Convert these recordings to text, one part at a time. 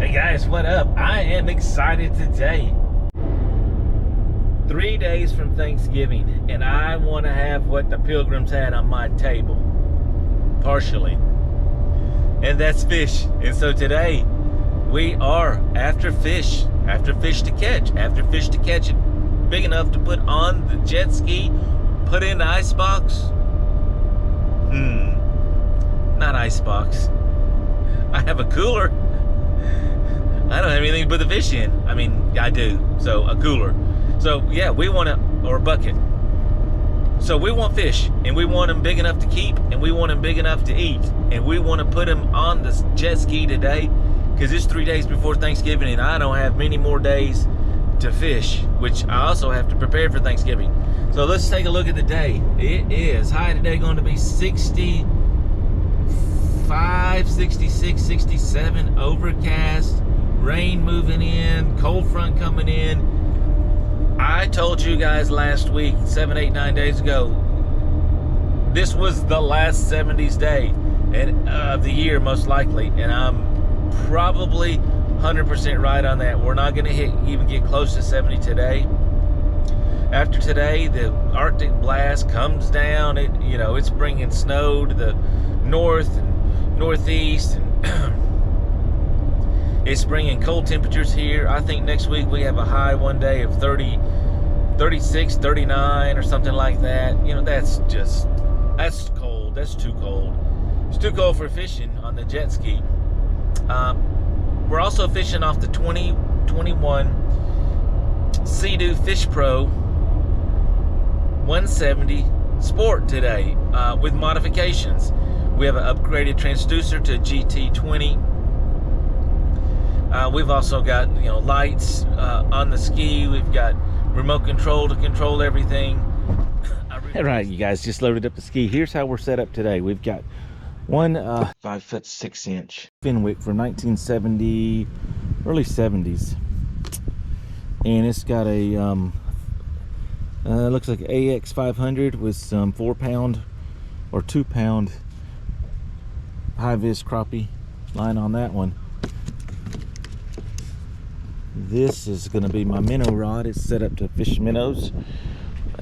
Hey guys, what up? I am excited today. 3 days from Thanksgiving, and I want to have what the Pilgrims had on my table, partially, and that's fish. And so today we are after fish to catch it big enough to put on the jet ski, put in the ice box. Not ice box. I have a cooler. I don't have anything to put the fish in. I mean, I do. So a cooler. So yeah, we want or a bucket. So we want fish, and we want them big enough to keep, and we want them big enough to eat, and we want to put them on the jet ski today, because it's 3 days before Thanksgiving, and I don't have many more days to fish, which I also have to prepare for Thanksgiving. So let's take a look at the day. It is high today, going to be 65, 66, 67, overcast. Rain moving in, cold front coming in. I told you guys last week, 7, 8, 9 days ago, this was the last 70s day of the year, most likely, and I'm probably 100% right on that. We're not going to even get close to 70 today. After today, the Arctic blast comes down. It's bringing snow to the north and northeast, and it's bringing cold temperatures here. I think next week we have a high one day of 30, 36, 39 or something like that. That's cold. That's too cold. It's too cold for fishing on the jet ski. We're also fishing off the 2021 SEA-DOO FISHPRO 170 Sport today with modifications. We have an upgraded transducer to GT20. We've also got lights on the ski. We've got remote control to control everything. All right, you guys, just loaded up the ski. Here's how we're set up today. We've got one 5'6" Fenwick from 1970, early 70s, and it's got a looks like AX 500 with some 4-pound or 2-pound high-vis crappie line on that one. This is going to be my minnow rod. It's set up to fish minnows.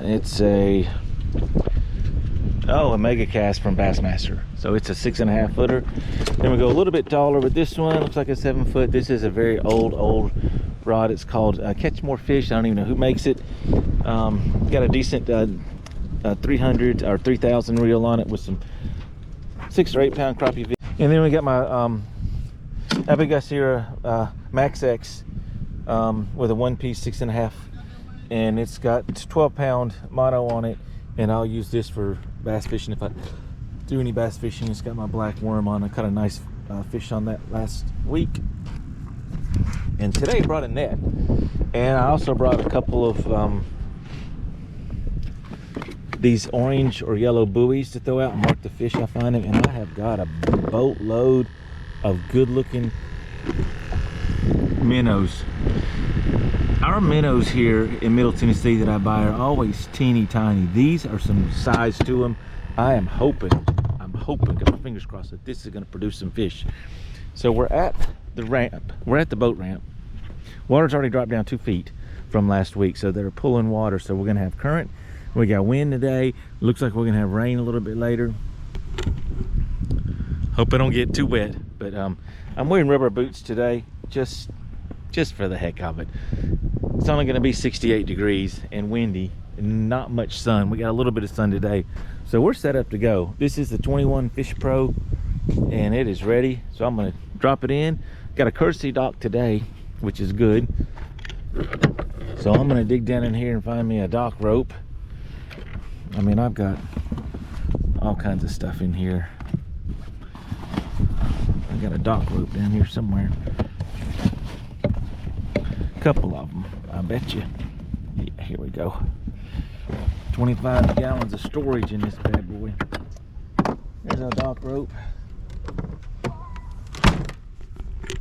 It's a mega cast from Bassmaster. So it's a 6.5 footer. Then we go a little bit taller with this one. Looks like a 7 foot. This is a very old rod. It's called Catch More Fish. I don't even know who makes it. Got a decent 300 or 3,000 reel on it with some 6 or 8 pound crappie. And then we got my Abigacera Max X with a 1-piece 6.5, and it's got 12-pound mono on it, and I'll use this for bass fishing if I do any bass fishing. It's got my black worm on. I caught a nice fish on that last week, and today I brought a net, and I also brought a couple of these orange or yellow buoys to throw out and mark the fish I find them. And I have got a boatload of good looking minnows. Our minnows here in Middle Tennessee that I buy are always teeny tiny. These are some size to them. I'm hoping, got my fingers crossed, that this is going to produce some fish. So we're at the ramp. We're at the boat ramp. Water's already dropped down 2 feet from last week, so they're pulling water. So we're going to have current. We got wind today. Looks like we're going to have rain a little bit later. Hope I don't get too wet, but I'm wearing rubber boots today, just for the heck of it. It's only going to be 68 degrees and windy and not much sun. We got a little bit of sun today, so we're set up to go. This is the 21 FISHPRO, and it is ready. So I'm going to drop it in. Got a courtesy dock today, which is good. So I'm going to dig down in here and find me a dock rope. I mean, I've got all kinds of stuff in here. I got a dock rope down here somewhere. Couple of them, I bet you. Yeah, here we go. 25 gallons of storage in this bad boy. There's our dock rope.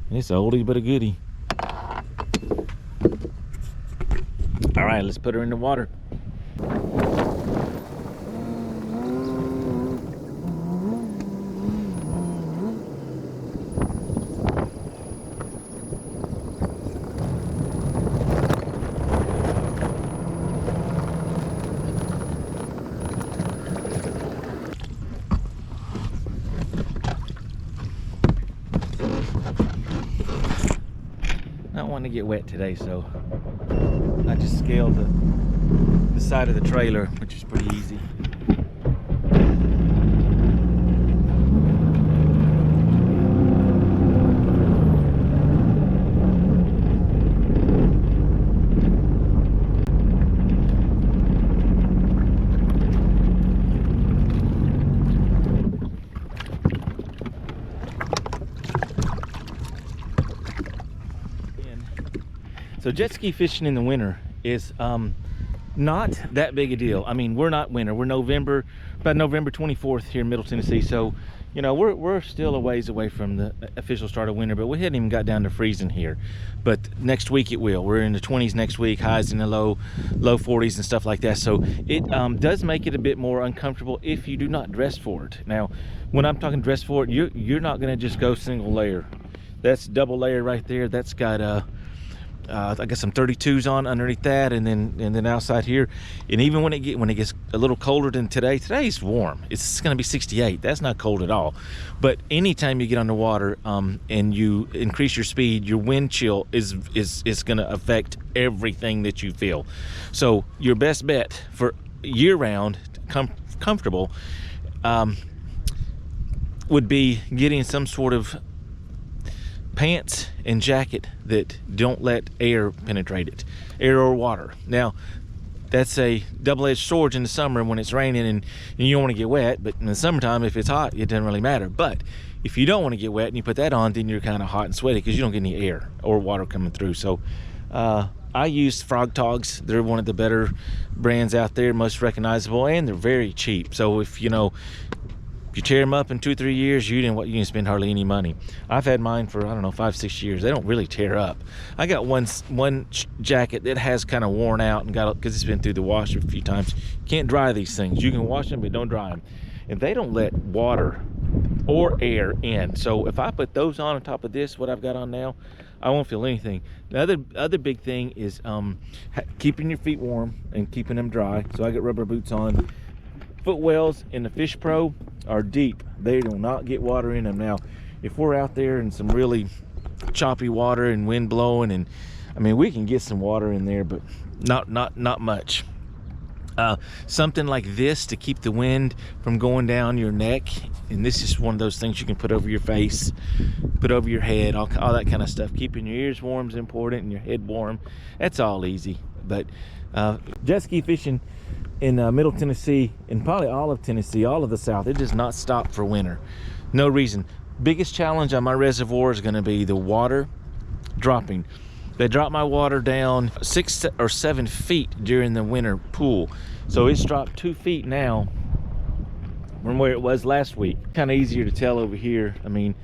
It's an oldie but a goodie. All right, let's put her in the water. to get wet today, so I just scaled the side of the trailer, which is pretty easy. So jet ski fishing in the winter is not that big a deal. I mean, we're not winter, we're November, about November 24th here in Middle Tennessee. So, you know, we're still a ways away from the official start of winter, but we hadn't even got down to freezing here. But next week it will. We're in the 20s next week, highs in the low 40s and stuff like that. So it does make it a bit more uncomfortable if you do not dress for it. Now, when I'm talking dress for it, you're not gonna just go single layer. That's double layer right there. That's got I got some 32s on underneath that, and then outside here. And even when it gets a little colder than today's warm. It's going to be 68. That's not cold at all. But anytime you get underwater and you increase your speed, your wind chill is going to affect everything that you feel. So your best bet for year round comfortable would be getting some sort of pants and jacket that don't let air penetrate it, air or water. Now, that's a double-edged sword in the summer when it's raining and you don't want to get wet, but in the summertime, if it's hot, it doesn't really matter. But if you don't want to get wet and you put that on, then you're kind of hot and sweaty because you don't get any air or water coming through. So I use Frog Togs. They're one of the better brands out there, most recognizable, and they're very cheap. So if you tear them up in 2 or 3 years, you didn't spend hardly any money. I've had mine for, I don't know, 5 or 6 years. They don't really tear up. I got one jacket that has kind of worn out and because it's been through the washer a few times. Can't dry these things. You can wash them, but don't dry them. And they don't let water or air in. So if I put those on top of this, what I've got on now, I won't feel anything. The other big thing is keeping your feet warm and keeping them dry. So I got rubber boots on. Footwells in the FishPro are deep. They do not get water in them. Now, if we're out there in some really choppy water and wind blowing, and I mean, we can get some water in there, but not much. Something like this to keep the wind from going down your neck, and this is one of those things you can put over your face, put over your head, all that kind of stuff. Keeping your ears warm is important and your head warm. That's all easy. But jet ski fishing in Middle Tennessee, and probably all of Tennessee, all of the South, it does not stop for winter. No reason. Biggest challenge on my reservoir is going to be the water dropping. They drop my water down 6 or 7 feet during the winter pool. So it's dropped 2 feet now from where it was last week. Kind of easier to tell over here. I mean,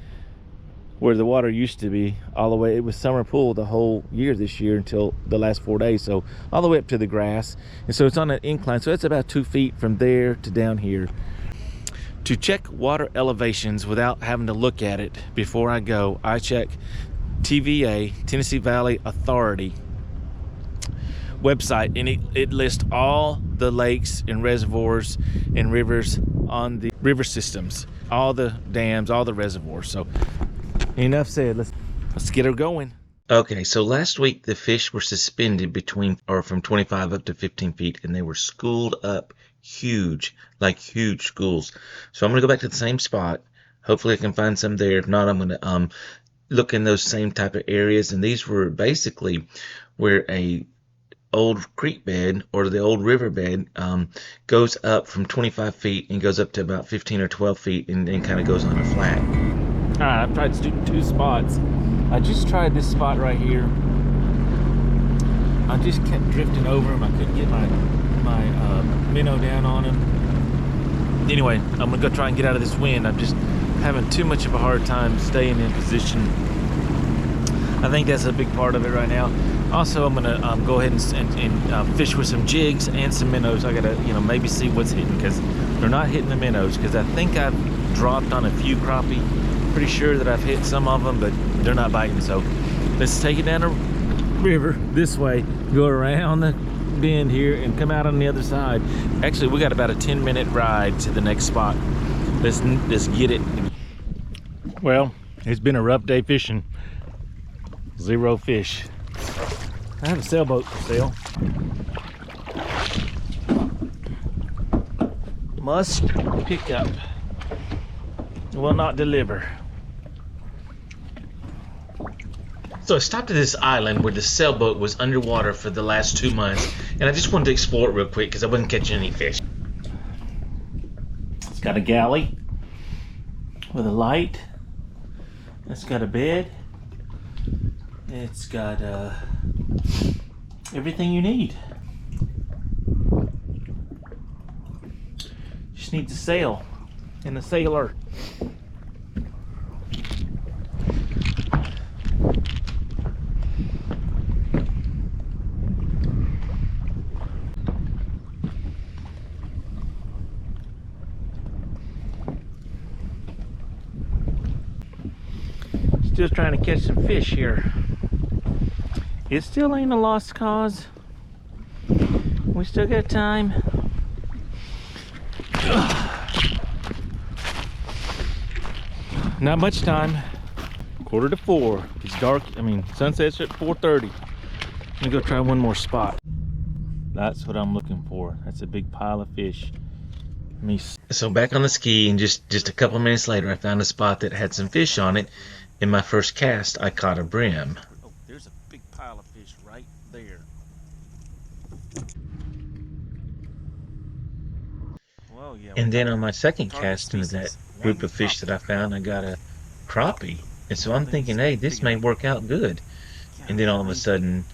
where the water used to be, all the way, it was summer pool the whole year this year until the last 4 days, so all the way up to the grass. And so it's on an incline, so it's about 2 feet from there to down here. To check water elevations without having to look at it before I go, I check TVA, Tennessee Valley Authority website, and it lists all the lakes and reservoirs and rivers on the river systems, all the dams, all the reservoirs. So enough said, let's get her going. Okay, so last week the fish were suspended from 25 up to 15 feet, and they were schooled up huge, like huge schools. So I'm gonna go back to the same spot. Hopefully I can find some there. If not, I'm gonna look in those same type of areas. And these were basically where a old creek bed or the old river bed goes up from 25 feet and goes up to about 15 or 12 feet and then kind of goes on a flat. All right, I've tried two spots. I just tried this spot right here. I just kept drifting over them. I couldn't get my minnow down on him. Anyway, I'm gonna go try and get out of this wind. I'm just having too much of a hard time staying in position. I think that's a big part of it right now. Also, I'm gonna go ahead and fish with some jigs and some minnows. I gotta, maybe see what's hitting, because they're not hitting the minnows. Because I think I've dropped on a few crappie. Pretty sure that I've hit some of them, but they're not biting. So let's take it down the river this way, go around the bend here, and come out on the other side. Actually, we got about a 10-minute ride to the next spot. Let's get it. Well, it's been a rough day fishing. 0 fish. I have a sailboat for sale. Must pick up. Will not deliver. So I stopped at this island where the sailboat was underwater for the last 2 months, and I just wanted to explore it real quick because I wasn't catching any fish. It's got a galley with a light. It's got a bed. It's got everything you need. Just need the sail and the sailor. Still trying to catch some fish here. It still ain't a lost cause. We still got time. Not much time. 3:45. It's dark. I mean, sunset's at 4:30. I'm gonna go try one more spot. That's what I'm looking for. That's a big pile of fish. So back on the ski, and just a couple minutes later, I found a spot that had some fish on it. In my first cast, I caught a brim. Oh, there's a big pile of fish right there. Well, yeah, and then on my second cast into that group of fish that I found, I got a crappie. And so I'm thinking, hey, this may work out good. And then all of a sudden,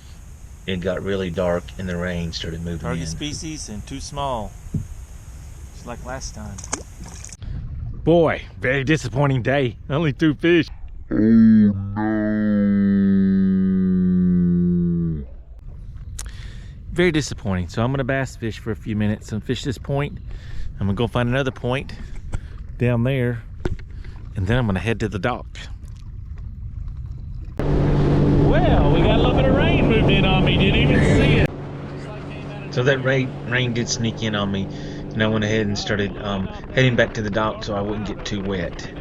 it got really dark and the rain started moving in. Target species and too small. Just like last time. Boy, very disappointing day. Only 2 fish. Oh no. Very disappointing. So I'm gonna bass fish for a few minutes and fish this point. I'm gonna go find another point down there, and then I'm gonna head to the dock. Well, we got a little bit of rain moved in on me. Didn't even see it. So that rain did sneak in on me, and I went ahead and started heading back to the dock so I wouldn't get too wet.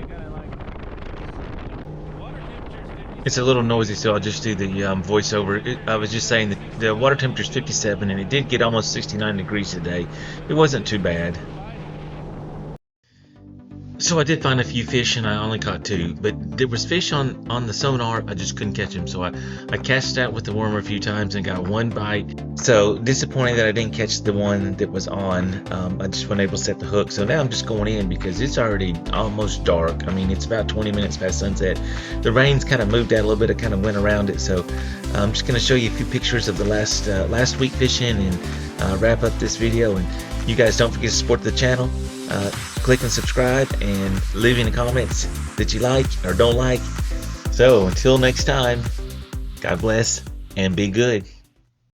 It's a little noisy, so I'll just do the voiceover. I was just saying that the water temperature is 57, and it did get almost 69 degrees today. It wasn't too bad. So I did find a few fish, and I only caught 2. But there was fish on the sonar. I just couldn't catch them, so I cast out with the worm a few times and got 1 bite. So disappointing that I didn't catch the one that was on. I just wasn't able to set the hook. So now I'm just going in because it's already almost dark. I mean, it's about 20 minutes past sunset. The rain's kind of moved out a little bit. I kind of went around it. So I'm just going to show you a few pictures of the last week fishing and wrap up this video. And you guys don't forget to support the channel. Click and subscribe and leave in the comments that you like or don't like. So until next time, God bless and be good.